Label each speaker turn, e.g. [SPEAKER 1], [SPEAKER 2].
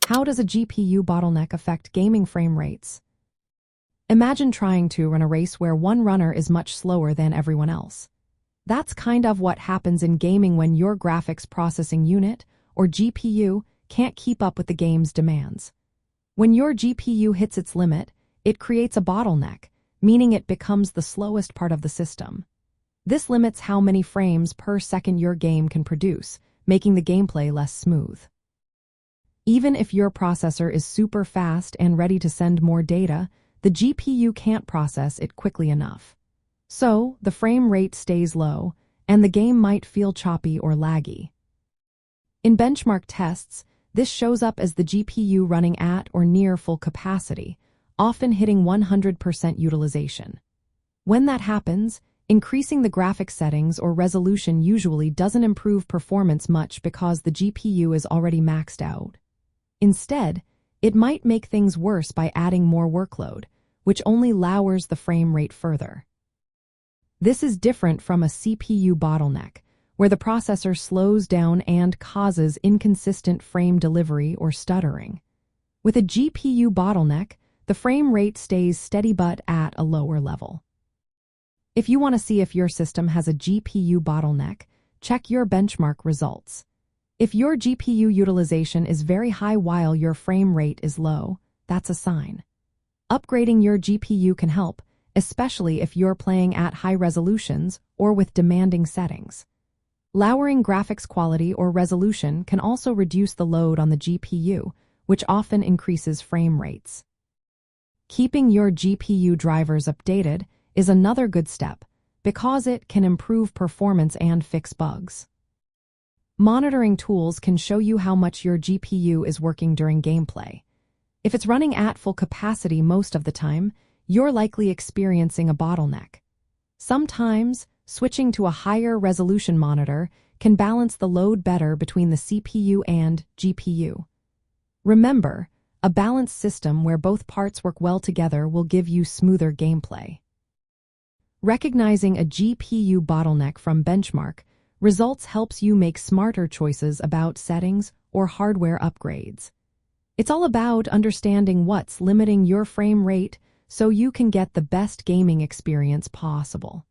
[SPEAKER 1] How does a GPU bottleneck affect gaming frame rates? Imagine trying to run a race where one runner is much slower than everyone else. That's kind of what happens in gaming when your graphics processing unit, or GPU, can't keep up with the game's demands. When your GPU hits its limit, it creates a bottleneck, meaning it becomes the slowest part of the system. This limits how many frames per second your game can produce, making the gameplay less smooth. Even if your processor is super fast and ready to send more data, the GPU can't process it quickly enough. So, the frame rate stays low, and the game might feel choppy or laggy. In benchmark tests, this shows up as the GPU running at or near full capacity, often hitting 100% utilization. When that happens, increasing the graphics settings or resolution usually doesn't improve performance much because the GPU is already maxed out. Instead, it might make things worse by adding more workload, which only lowers the frame rate further. This is different from a CPU bottleneck, where the processor slows down and causes inconsistent frame delivery or stuttering. With a GPU bottleneck, the frame rate stays steady but at a lower level. If you want to see if your system has a GPU bottleneck, check your benchmark results. If your GPU utilization is very high while your frame rate is low, that's a sign. Upgrading your GPU can help, especially if you're playing at high resolutions or with demanding settings. Lowering graphics quality or resolution can also reduce the load on the GPU, which often increases frame rates. Keeping your GPU drivers updated is another good step because it can improve performance and fix bugs. Monitoring tools can show you how much your GPU is working during gameplay. If it's running at full capacity most of the time, you're likely experiencing a bottleneck. Sometimes, switching to a higher resolution monitor can balance the load better between the CPU and GPU. Remember, a balanced system where both parts work well together will give you smoother gameplay. Recognizing a GPU bottleneck from benchmark results helps you make smarter choices about settings or hardware upgrades. It's all about understanding what's limiting your frame rate so you can get the best gaming experience possible.